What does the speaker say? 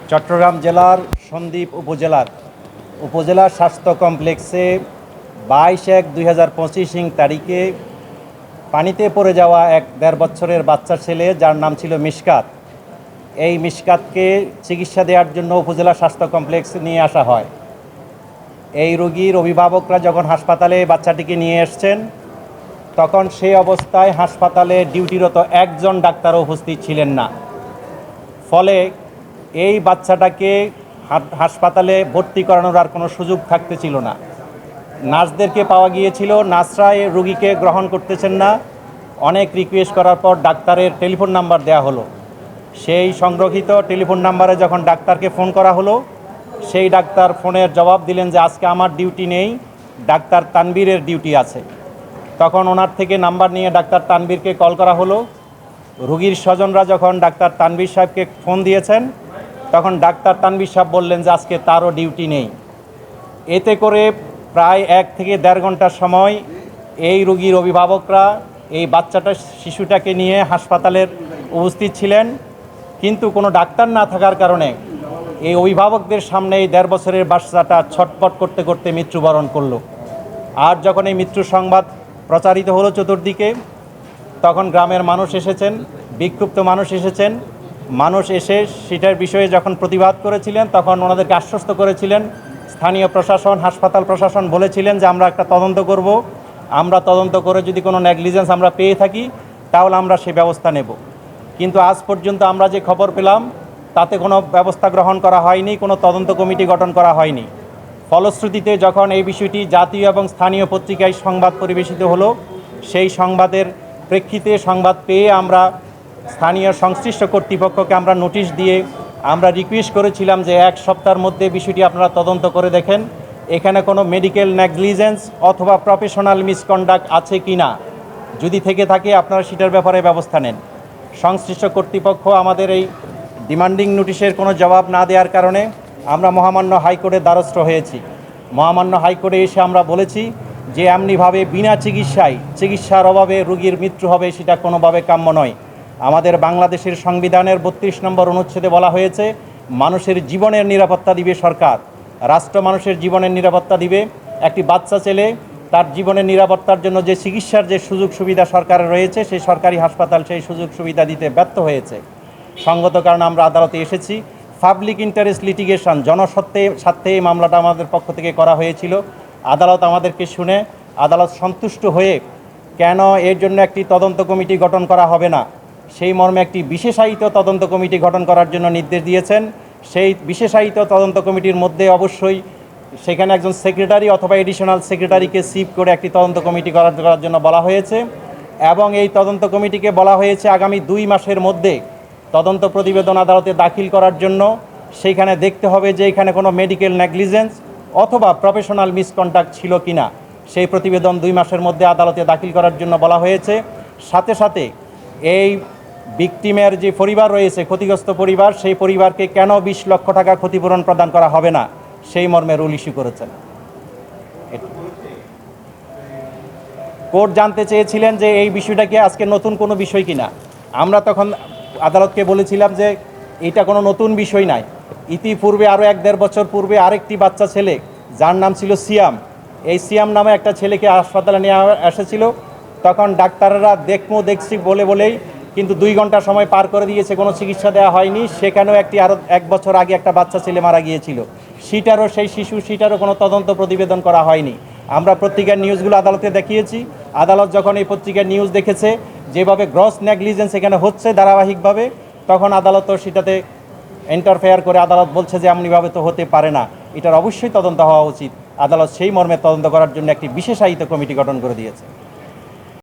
চট্টগ্রাম জেলার সন্দ্বীপ উপজেলার স্বাস্থ্য কমপ্লেক্সে 22/1/2025 তারিখে পানিতে পড়ে যাওয়া এক 1.5 বছরের বাচ্চা ছেলে, যার নাম ছিল মিশকাত। এই মিশকাতকে চিকিৎসা দেওয়ার জন্য উপজেলা স্বাস্থ্য কমপ্লেক্সে নিয়ে আসা হয়। এই রোগীর অভিভাবকরা যখন হাসপাতালে বাচ্চাটিকে নিয়ে এসছেন, তখন সেই অবস্থায় হাসপাতালে ডিউটিরত একজন ডাক্তারও উপস্থিত ছিলেন না। ফলে এই বাচ্চাটাকে হাসপাতালে ভর্তি করানোর আর কোনো সুযোগ থাকতে ছিল না। নার্সদেরকে পাওয়া গিয়েছিল, নার্সরা এই রোগীকে গ্রহণ করতেছেন না। অনেক রিকোয়েস্ট করার পর ডাক্তারের টেলিফোন নাম্বার দেওয়া হলো। সেই সংরক্ষিত টেলিফোন নাম্বারে যখন ডাক্তারকে ফোন করা হলো, সেই ডাক্তার ফোনের জবাব দিলেন যে আজকে আমার ডিউটি নেই, ডাক্তার তানবীরের ডিউটি আছে। তখন ওনার থেকে নাম্বার নিয়ে ডাক্তার তানবীরকে কল করা হলো। রোগীর স্বজনরা যখন ডাক্তার তানবীর সাহেবকে ফোন দিয়েছেন, তখন ডাক্তার তানবীর সাহেব বললেন যে আজকে তারও ডিউটি নেই। এতে করে প্রায় 1 থেকে 1.5 ঘন্টার সময় এই রোগীর অভিভাবকরা এই শিশুটাকে নিয়ে হাসপাতালের উপস্থিত ছিলেন, কিন্তু কোনো ডাক্তার না থাকার কারণে এই অভিভাবকদের সামনে এই 1.5 বছরের বাচ্চাটা ছটপট করতে করতে মৃত্যুবরণ করলো। আর যখন এই মৃত্যুর সংবাদ প্রচারিত হলো চতুর্দিকে, তখন গ্রামের মানুষ এসেছেন, বিক্ষুব্ধ মানুষ এসেছেন। মানুষ এসে সেটার বিষয়ে যখন প্রতিবাদ করেছিলেন, তখন ওনাদেরকে আশ্বস্ত করেছিলেন। স্থানীয় প্রশাসন, হাসপাতাল প্রশাসন বলেছিলেন যে আমরা একটা তদন্ত করব, আমরা তদন্ত করে যদি কোনো নেগলিজেন্স আমরা পেয়ে থাকি তাহলে আমরা সে ব্যবস্থা নেব। কিন্তু আজ পর্যন্ত আমরা যে খবর পেলাম তাতে কোনো ব্যবস্থা গ্রহণ করা হয়নি, কোনো তদন্ত কমিটি গঠন করা হয়নি। ফলশ্রুতিতে যখন এই বিষয়টি জাতীয় এবং স্থানীয় পত্রিকায় সংবাদ পরিবেশিত হলো, সেই সংবাদের প্রেক্ষিতে সংবাদ পেয়ে আমরা স্থানীয় সংশ্লিষ্ট কর্তৃপক্ষকে আমরা নোটিশ দিয়ে আমরা রিকোয়েস্ট করেছিলাম যে 1 সপ্তাহের মধ্যে বিষয়টি আপনারা তদন্ত করে দেখেন, এখানে কোনো মেডিকেল নেগলিজেন্স অথবা প্রফেশনাল মিসকন্ডাক্ট আছে কি না। যদি থেকে থাকে আপনারা সেটার ব্যাপারে ব্যবস্থা নেন। সংশ্লিষ্ট কর্তৃপক্ষ আমাদের এই ডিমান্ডিং নোটিশের কোনো জবাব না দেওয়ার কারণে আমরা মহামান্য হাইকোর্টের দ্বারস্থ হয়েছি। মহামান্য হাইকোর্টে এসে আমরা বলেছি যে এমনিভাবে বিনা চিকিৎসার অভাবে রোগীর মৃত্যু হবে, সেটা কোনোভাবে কাম্য নয়। আমাদের বাংলাদেশের সংবিধানের 32 নম্বর অনুচ্ছেদে বলা হয়েছে মানুষের জীবনের নিরাপত্তা দিবে সরকার, রাষ্ট্র মানুষের জীবনের নিরাপত্তা দিবে। একটি বাচ্চা ছেলে তার জীবনের নিরাপত্তার জন্য যে চিকিৎসার যে সুযোগ সুবিধা সরকারের রয়েছে, সেই সরকারি হাসপাতাল সেই সুযোগ সুবিধা দিতে ব্যর্থ হয়েছে। সঙ্গত কারণে আমরা আদালতে এসেছি। পাবলিক ইন্টারেস্ট লিটিগেশন, জনস্বার্থে এই মামলাটা আমাদের পক্ষ থেকে করা হয়েছিল। আদালত আমাদেরকে শুনে আদালত সন্তুষ্ট হয়ে কেন এর জন্য একটি তদন্ত কমিটি গঠন করা হবে না, সেই মর্মে একটি বিশেষায়িত তদন্ত কমিটি গঠন করার জন্য নির্দেশ দিয়েছেন। সেই বিশেষায়িত তদন্ত কমিটির মধ্যে অবশ্যই সেখানে একজন সেক্রেটারি অথবা এডিশনাল সেক্রেটারিকে চিফ করে একটি তদন্ত কমিটি করার জন্য বলা হয়েছে। এবং এই তদন্ত কমিটিকে বলা হয়েছে আগামী 2 মাসের মধ্যে তদন্ত প্রতিবেদন আদালতে দাখিল করার জন্য। সেইখানে দেখতে হবে যে এখানে কোনো মেডিকেল নেগলিজেন্স অথবা প্রফেশনাল মিসকন্ডাক্ট ছিল কিনা। সেই প্রতিবেদন 2 মাসের মধ্যে আদালতে দাখিল করার জন্য বলা হয়েছে। সাথে সাথে এই ভিকটিমের যে পরিবার রয়েছে, ক্ষতিগ্রস্ত পরিবার, সেই পরিবারকে কেন 20 লক্ষ টাকা ক্ষতিপূরণ প্রদান করা হবে না, সেই মর্মে রুল ইস্যু করেছেন। কোর্ট জানতে চেয়েছিলেন যে এই বিষয়টা কি আজকে নতুন কোনো বিষয় কিনা। আমরা তখন আদালতকে বলেছিলাম যে এটা কোনো নতুন বিষয় নাই। ইতিপূর্বে আরও 1-1.5 বছর পূর্বে আরেকটি বাচ্চা ছেলে, যার নাম ছিল সিয়াম, এই সিয়াম নামে একটা ছেলেকে হাসপাতালে নিয়ে এসেছিল। তখন ডাক্তাররা দেখছি বলেই কিন্তু 2 ঘন্টা সময় পার করে দিয়েছে, কোনো চিকিৎসা দেওয়া হয়নি। সেখানেও আরও 1 বছর আগে একটা বাচ্চা ছেলে মারা গিয়েছিল, সেটারও কোনো তদন্ত প্রতিবেদন করা হয়নি। আমরা পত্রিকার নিউজগুলো আদালতে দেখিয়েছি। আদালত যখন এই পত্রিকার নিউজ দেখেছে যেভাবে গ্রস নেগলিজেন্স এখানে হচ্ছে ধারাবাহিকভাবে, তখন আদালতও সেটাতে ইন্টারফেয়ার করে আদালত বলছে যে এমনিভাবে তো হতে পারে না, এটার অবশ্যই তদন্ত হওয়া উচিত। আদালত সেই মর্মে তদন্ত করার জন্য একটি বিশেষায়িত কমিটি গঠন করে দিয়েছে।